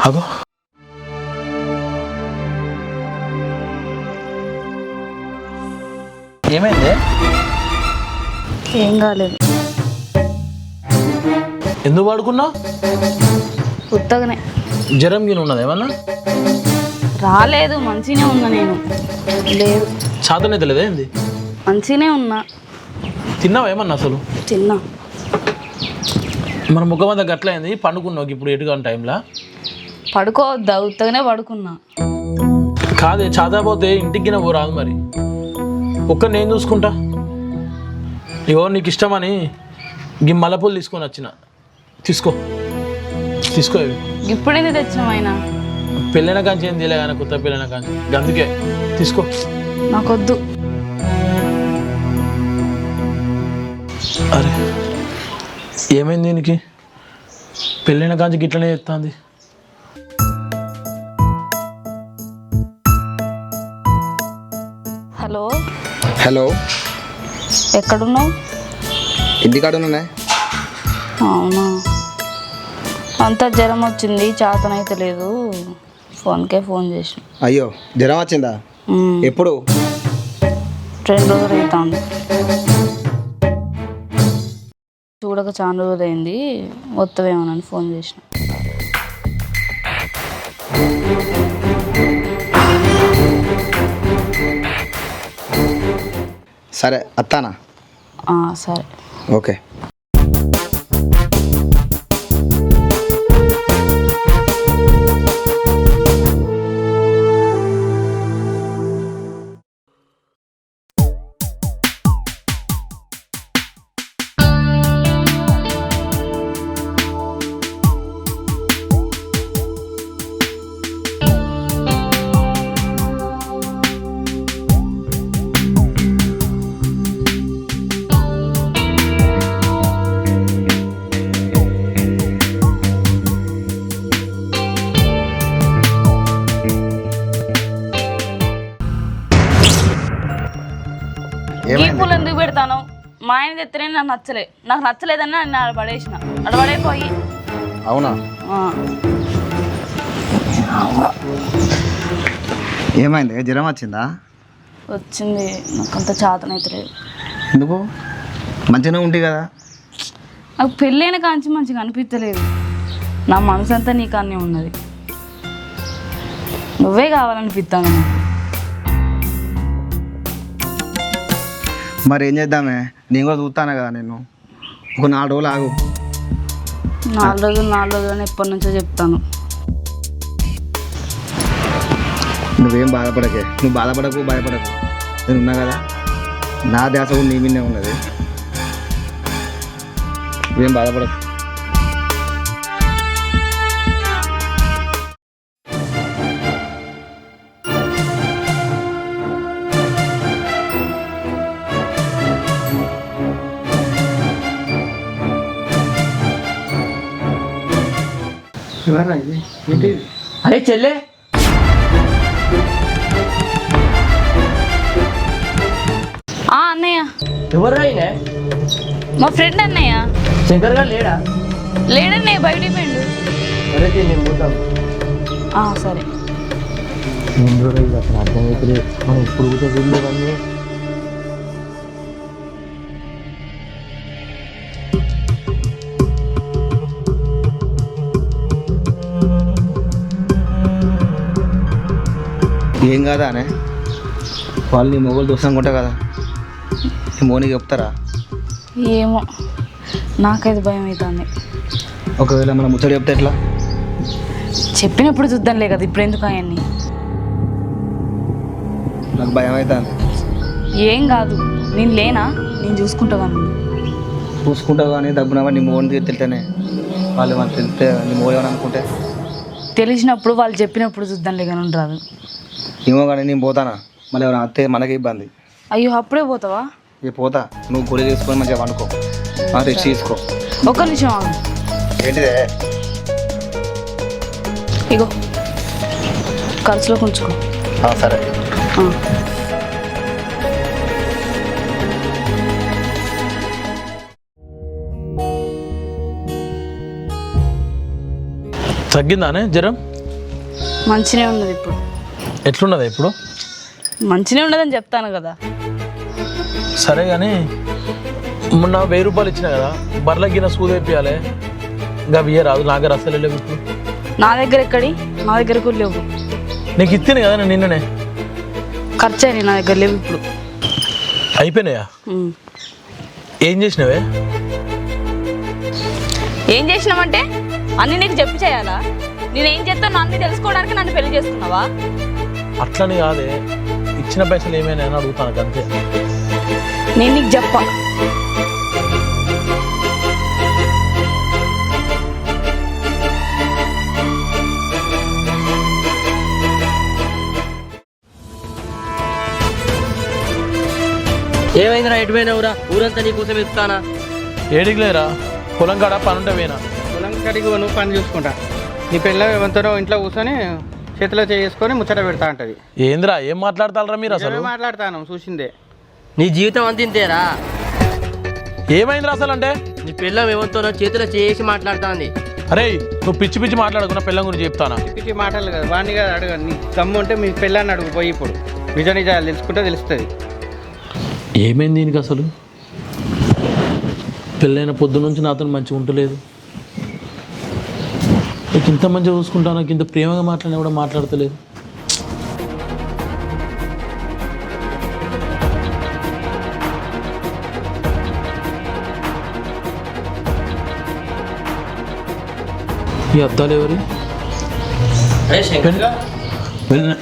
అగో ఏమైంది? ఏం కాలేదు. ఎందుకు పడుకున్నావు? ఉత్తగానే. జ్వరం గిన ఉన్నది ఏమన్నా? రాలేదు, మంచిగానే ఉన్నా నేను. లేదు చాతనైతే లేదా ఏంది? మంచిగానే ఉన్నా. తిన్నావా ఏమన్నా అసలు? తిన్నా. మన ముఖం అంతా గట్లయింది, పండుకున్నావు ఇప్పుడు ఎటుగా టైంలో. పడుకోవద్దా? ఉత్తగానే పడుకున్నా. కాదే చాతపోతే ఇంటికి గిన పోరాదు మరి. ఒక్క నేను చూసుకుంటా. ఇగో నీకు ఇష్టమని ఈ మల్లెపూలు తీసుకొని వచ్చిన. తీసుకో తీసుకో. ఇవి ఇప్పుడేంది తెచ్చినావు ఆయన? పెళ్ళైన కాంచి ఏం తెలియదు కానీ, కొత్త పెళ్ళైన కాంచి, అందుకే తీసుకో. నాకొద్దు. అరే ఏమైంది దీనికి? పెళ్ళైన కాంచి గిట్లనే చెప్తాంది. హలో హలో, ఎక్కడున్నావు? ఇంటికాడున్నా. అవునా, అంతా జ్వరం వచ్చింది, చేతనైతే లేదు. ఫోన్కే ఫోన్ చేసిన. అయ్యో జ్వరం వచ్చిందా? ఎప్పుడు? 2 రోజులు అవుతుంది. చూడక చాలా రోజులు అయింది, వస్తావేమోనని ఫోన్ చేసిన. సరే అత్తానా? సరే ఓకే. ఈ పూలు ఎందుకు పెడతాను? మా ఆయన తెత్తనే నాకు నచ్చలేదని నేను ఆడ పడేసిన. అక్కడ పడైపోయి. అవునా? ఏమైంది? జ్వరం వచ్చిందా? వచ్చింది, నాకు అంత చేతనైతే లేదు. ఎందుకు? మంచిగానే ఉంటుంది కదా. నాకు పెళ్ళైన కాంచి మంచిగా అనిపించలేదు. నా మనసు అంతా నీకు అన్నీ ఉన్నది. నువ్వే కావాలనిపిస్తాను నాకు. మరి ఏం చేద్దామే? నేను కూడా చూస్తాను కదా. నేను ఒక 4 రోజులు ఆగు. 4 రోజులు అని ఎప్పటి నుంచో చెప్తాను. నువ్వేం బాధపడకే. నువ్వు బాధపడకు, భయపడకు. నేను ఉన్నా కదా. నా ధ్యాస కూడా నీ మీదే ఉన్నది. నువ్వేం బాధపడకు. అరే చెల్లె, అన్నయ్య. ఎవరు అయినా? మా ఫ్రెండ్ అన్నయ్య. శంకర్ గారు లేడా? లేడన్నయ్య, బయటికి పోయిండు. సరే నేను పోతాం. సరే. అసలు అర్థమైతే మనం ఇప్పుడు కూర్చోవన్నీ. ఏం కాదా అనే? వాళ్ళు నీ మొగలు దోషం అనుకుంటా కదా. నీ మోనికి చెప్తారా? ఏమో, నాకైతే భయం అవుతుంది. ఒకవేళ మనం ముచ్చట చెప్తే ఎట్లా? చెప్పినప్పుడు చూద్దాంలే కదా, ఇప్పుడు ఎందుకు అవన్నీ? నాకు భయం అవుతుంది. ఏం కాదు, నేను లేనా? నేను చూసుకుంటాను. చూసుకుంటావు కానీ డబ్బునవా నీ మోని తెలితేనే. వాళ్ళు మనకు తెలితే నీ మోలేమని అనుకుంటే తెలిసినప్పుడు వాళ్ళు చెప్పినప్పుడు చూద్దాంలే కానీ ఉండరాదు. ఏమో కానీ నేను పోతానా? మళ్ళీ ఎవరైనా అత్తే మనకి ఇబ్బంది. అయ్యో, అప్పుడే పోతావా? పోతా. నువ్వు గుడి తీసుకొని మంచిగా వండుకో, రెస్ట్ తీసుకో. ఒక్క నిమిషం ఆగు. ఏంటిదే? ఇగో ఖర్చులో ఉంచుకో. సరే. తగ్గిందానే జ్వరం? మంచినే ఉన్నది ఇప్పుడు. ఎట్లున్నది ఇప్పుడు? మంచినే ఉన్నదని చెప్తాను కదా. సరే కానీ మొన్న 1000 రూపాయలు ఇచ్చిన కదా, బర్ల గిన్న సూది వేపియాలి, ఇంకా బియ్య రాదు. నా దగ్గర అసలు లేవు ఇప్పుడు. నా దగ్గర ఎక్కడి? నా దగ్గర కూడా లేవు. నీకు ఇచ్చాను కదా నేను నిన్ననే. ఖర్చు అయినాయి, నా దగ్గర లేవు ఇప్పుడు. అయిపోయినాయా? ఏం చేసినావే? ఏం చేసినామంటే అన్ని నీకు చెప్పి చేయాలా? నేనేం చేస్తాను అన్ని తెలుసుకోవడానికి నన్ను పెళ్లి చేసుకున్నావా? అట్లని కాదే, ఇచ్చిన పైసలు ఏమైనా అని అడుగుతాను అంతే. నేను నీకు చెప్పా. ఏమైందిరా ఎటు పోయినావురా? ఊరంతా నీ కోసం ఎత్తుతానా. ఏడికి లేరా, పొలం కాడ పనుంటే పోయినా. పొలం కడిగి నువ్వు పని చూసుకుంటా. నీ పిల్ల ఏమంటారో ఇంట్లో కూర్చొని చేతిలో చేసుకొని ముచ్చట పెడతా అంటది. ఏంద్రా ఏం మాట్లాడతారా మీరు అసలు? మాట్లాడతాను చూసిందే. నీ జీవితం అంతింతేరా. ఏమైందిరా అసలు అంటే? నీ పిల్లం ఏమంటారో చేతిలో చేసి మాట్లాడుతుంది. అరే నువ్వు పిచ్చి పిచ్చి మాట్లాడుకున్న పిల్లం గురించి చెప్తానా? పిచ్చి మాటలు కదా, వాడిని కదా అడగ. నీ దమ్ము ఉంటే మీ పిల్లాన్ని అడుగుపోయి ఇప్పుడు నిజ నిజాలు తెలుసుకుంటే తెలుస్తుంది. ఏమైంది దీనికి అసలు? పెళ్ళైన పొద్దు నుంచి నాతో మంచిగా ఉండలేదు. నాకు ఇంత మంచిగా చూసుకుంటా, నాకు ఇంత ప్రేమగా మాట్లాడినా కూడా మాట్లాడతలేదు. ఈ అద్దాలు ఎవరి? అరే శంకర్, వెళ్ళిన.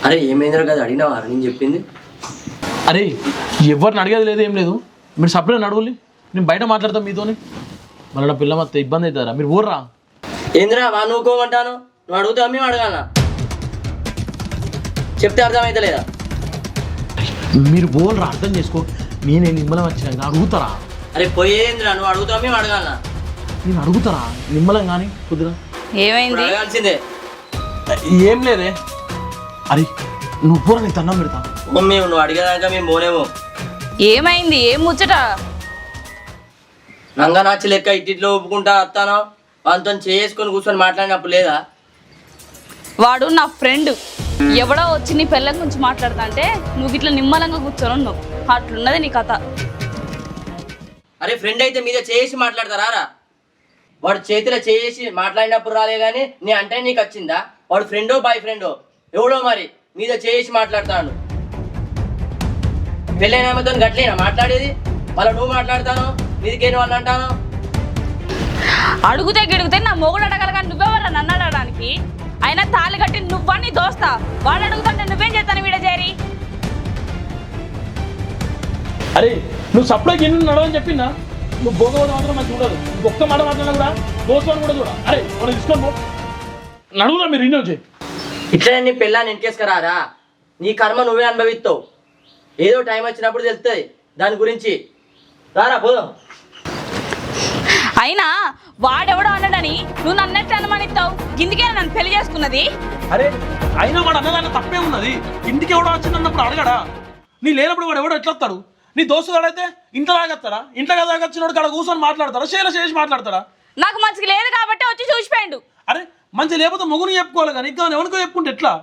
అరే ఏమైందిరా కదా అడిగినావా నేను చెప్పింది? అరే ఎవరిని అడిగేది లేదు, ఏం లేదు. మీరు సపరేట్ అడగలి, నేను బయట మాట్లాడతాం మీతోని. మళ్ళీ నా పిల్ల మొత్తం ఇబ్బంది అవుతారా? మీరు ఊర్రా. ఏందిరా వా నువ్వుకోమంటాను? నువ్వు అడుగుతావు మేము అడగాల? చెప్తే అర్థమైతే లేదా? మీరు ఊర్రా, అర్థం చేసుకో. నేనే నిమ్మలం వచ్చాను, అడుగుతారా? అరే పోయేంద్రా, నువ్వు అడుగుతావు మేము అడగాల? నేను అడుగుతారా నిమ్మలం కానీ కుదిరా? ఏమైంది? అడగాల్సిందే. ఏం లేదే. అరే నువ్వు పూర నీకు అన్నం పెడతా. మేము నువ్వు అడిగేదాకా మేము పోనేమో. ఏమైంది? ఏం ముచ్చట? నంగా నాచి లెక్క ఇట్టిట్లో ఒప్పుకుంటా వస్తానో వాళ్ళతో చేసుకొని కూర్చొని మాట్లాడినప్పుడు లేదా? వాడు నా ఫ్రెండ్. ఎవడో వచ్చి నీ పిల్లల గురించి మాట్లాడతా అంటే నువ్వు ఇట్లా నిమ్మలంగా కూర్చొని ఉన్నావు. అట్లున్నది నీ కథ. అరే ఫ్రెండ్ అయితే మీద చేసి మాట్లాడతారా రా? వాడు చేతిలో చేసి మాట్లాడినప్పుడు రాలే కానీ నీ అంటే నీకు వచ్చిందా? వాడు ఫ్రెండో బాయ్ ఫ్రెండో ఎవడో మరి మీద చేసి మాట్లాడతాడు. పెళ్ళైన ఆమెతో గట్లేనా మాట్లాడేది? మళ్ళీ నువ్వు మాట్లాడతాను మీదికేను అని అంటాను. అడుగుతే గిడిగితే నా మొగుడు అడగల కానీ నువ్వెవరా నన్ను అడగడానికి? అయినా తాళి కట్టి నువ్వా నీ దోస్తా? వాడు అడుగుతుంటే నువ్వేం చేస్తాను వీడ చేరి? అరే నువ్వు సప్లైకి ఎన్ని నడవని చెప్పిందా? నువ్వు భోగవద్దు మాత్రం నాకు చూడదు. ఒక్క మాట మాట్లాడినా కూడా దోస్తాను కూడా చూడ. అరే మనం తీసుకో నడువురా, మీరు ఇన్నో చేయి. ఇట్లనే నీ పెళ్ళాన్ని ఇంటికేసుకురారా? నీ కర్మ నువ్వే అనుభవిస్తావు. ఏదో టైం వచ్చినప్పుడు తెలుస్తుంది దాని గురించి. రారా పోదాం. అయినా వాడెవడో అన్నాడని నువ్వు నన్నెట్లా అనుమానిస్తావు? గిందికే నన్ను పెళ్లి చేసుకున్నది. అరే అయినా వాడు అన్నదాన్ని తప్పే ఉన్నది. ఇంటికి ఎవడో వచ్చింది అన్నప్పుడు అడగడా? నీ లేనప్పుడు వాడు ఎవడో ఎట్లా వస్తాడు? నీ దోస్తు కాడైతే ఇంట్లో తాగొస్తాడా? ఇంట్లో తాగొచ్చినోడు కాడ కూర్చొని మాట్లాడతాడా? చేసి మాట్లాడతాడా? నాకు మంచిగా లేదు కాబట్టి వచ్చి చూసిపోయాడు. అరే మంచి లేకపోతే మొగుని చెప్పుకోవాలి కానీ ఇంకా ఎవరికో చెప్పుకుంటే ఎట్లా?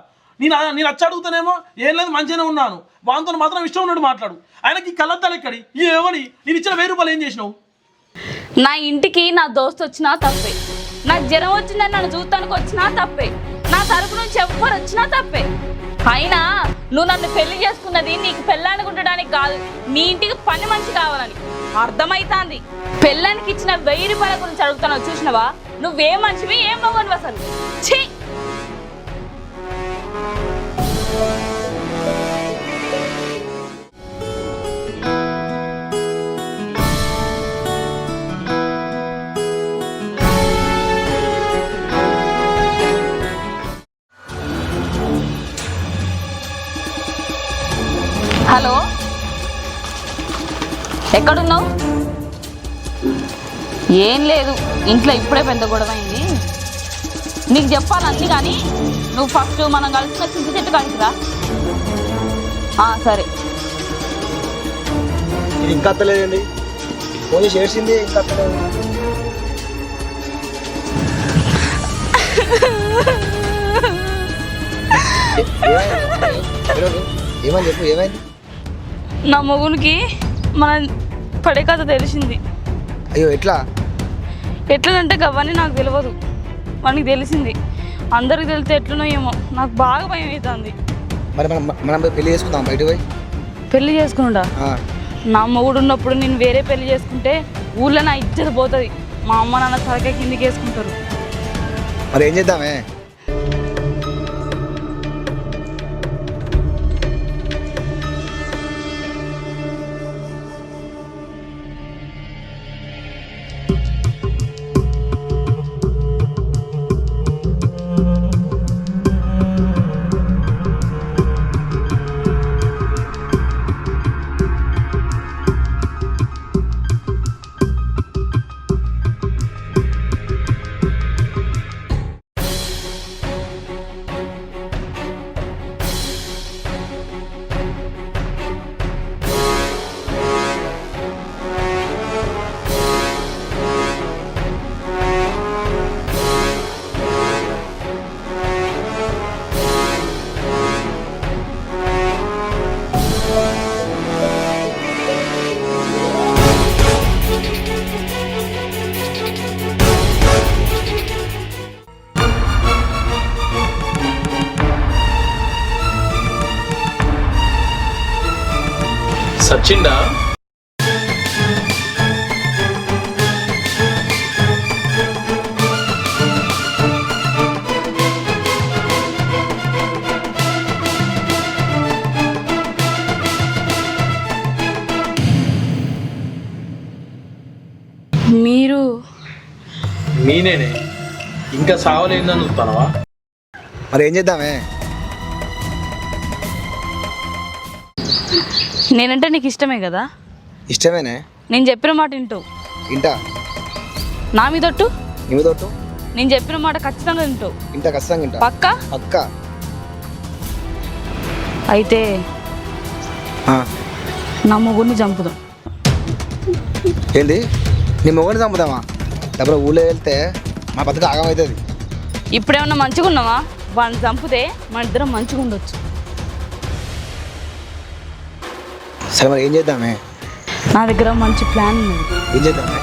నేను వచ్చి అడుగుతానేమో ఏం లేదు మంచిగానే ఉన్నాను, వాంతో మాత్రం ఇష్టం ఉన్నట్టు మాట్లాడు. ఆయనకి కళ్ళద్దాలు ఎక్కడి ఏమని? నేను ఇచ్చిన 1000 రూపాయలు ఏం చేసినావు? నా ఇంటికి నా దోస్తు వచ్చినా తప్పే, నాకు జ్వరం వచ్చిందని నన్ను చూస్తానికి వచ్చినా తప్పే, నా తరపు నుంచి ఎవ్వరు వచ్చినా తప్పే. అయినా నువ్వు నన్ను పెళ్లి చేసుకున్నది నీకు పెళ్ళానికి ఉండడానికి కాదు, నీ ఇంటికి పని మనిషి కావాలని అర్థమైతాంది. పెళ్ళానికి ఇచ్చిన 1000 రూపాయల గురించి అడుగుతాను చూసినవా? నువ్వేం మనిషివి, ఏం మగనివి అసలు? ఛీ! హలో, ఎక్కడున్నావు? ఏం లేదు, ఇంట్లో ఇప్పుడే పెద్ద గొడవ అయింది. నీకు చెప్పాలన్నీ కానీ నువ్వు ఫస్ట్ మనం కలిసిన చింత చెట్టు కలిసిరా. సరే. ఇది ఇంకా అత్తలేదండి, ఫోన్ చేసింది ఇంకా అత్తలేదు. ఏమని చెప్పు, ఏమైంది? నా మొగునికి మన పడే కథ తెలిసింది. అయ్యో ఎట్లా? ఎట్లనంటే అవన్నీ నాకు తెలియదు, మనకి తెలిసింది. అందరికి తెలిస్తే ఎట్లనో ఏమో, నాకు బాగా భయం అవుతుంది. మరి మనం పెళ్లి చేసుకుందాం బయట పోయి. పెళ్లి చేసుకుంటా? నా మొగుడు ఉన్నప్పుడు నేను వేరే పెళ్లి చేసుకుంటే ఊళ్ళో నా ఇజ్జత పోతుంది. మా అమ్మ నాన్న తలకాయ కిందికి వేసుకుంటారు. మరి ఏం చేద్దామే? సచ్చిండా? మీరు నేనేనే, ఇంకా సావలేదని చూస్తానవా? మరి ఏం చేద్దామే? నేనంటే నీకు ఇష్టమే కదా? ఇష్టమేనే. నేను చెప్పిన మాట వింటావు? ఇంటా. నా మీదొట్టు? నీ మీదొట్టు. నేను చెప్పిన మాట ఖచ్చితంగా వింటావు? ఇంటా, ఖచ్చితంగా ఇంటా. పక్కా? పక్కా. అయితే నా మొగుడిని చంపుదాం. ఏంటి? నీ మొగుడిని చంపుదామా? డబ్బులు ఊళ్ళో వెళ్తే మా బతుకు ఆగమవుతుంది. ఇప్పుడేమన్నా మంచిగా ఉన్నావా? వాడిని చంపితే మన ఇద్దరం మంచిగా ఉండొచ్చు. సరే మరి ఏం చేద్దామే? నా దగ్గర మంచి ప్లాన్ ఉంది. ఏం చేద్దామే?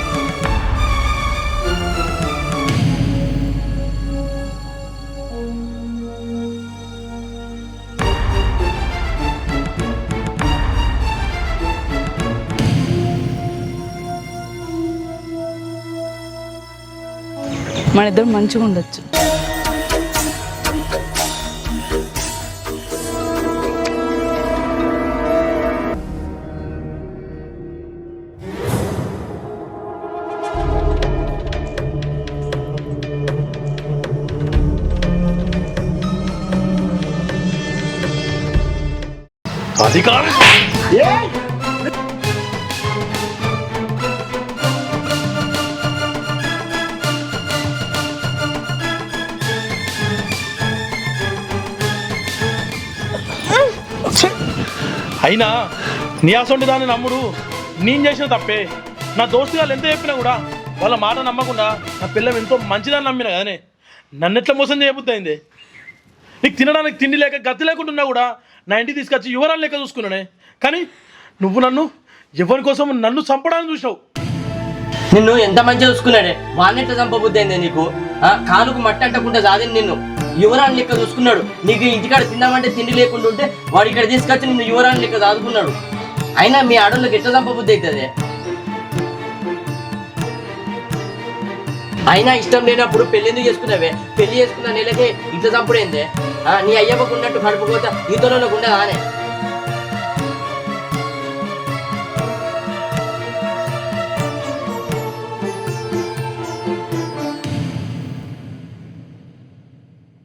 మన ఇద్దరం మంచిగా ఉండొచ్చు. అది కాదు. అయినా నీ అసొంటి దాన్ని నమ్ముడు నేను చేసిన తప్పే. నా దోస్తు వాళ్ళు ఎంత చెప్పినా కూడా వాళ్ళ మాట నమ్మకుండా నా పిల్లం ఎంతో మంచిదాన్ని నమ్మినా కదనే. నన్ను ఎట్లా మోసం చేయబుద్ది అయింది? నీకు తినడానికి తిండి లేక గతి లేకుండా కూడా నా ఇంటికి తీసుకొచ్చి యువరాలు లెక్క చూసుకున్నానే. కానీ నువ్వు నన్ను ఎవరి కోసం నన్ను చంపడానికి చూసావు. నిన్ను ఎంత మంచిగా చూసుకున్నాడే, వాడిని ఎట్లా చంపబుద్ది అయిందే నీకు? కాలుకు మట్టి అంటకుండా సాధింది నిన్ను యువరాన్ని లెక్క చూసుకున్నాడు. నీకు ఇంటికాడ తిందామంటే తిండి లేకుండా ఉంటే వాడు ఇక్కడ తీసుకొచ్చి నిన్ను యువరాన్ని లెక్క సాదుకున్నాడు. అయినా మీ ఆడోళ్ళకి ఎట్లా చంపబుద్ది అవుతుంది? అయినా ఇష్టం లేనప్పుడు పెళ్లి ఎందుకు చేసుకున్నావే? పెళ్లి చేసుకున్న నెలకే ఇంత చంపుడైందే. నీ అయ్యమ్మకు ఉన్నట్టు కడుపుకోత ఈతలోకి ఉండదా అనే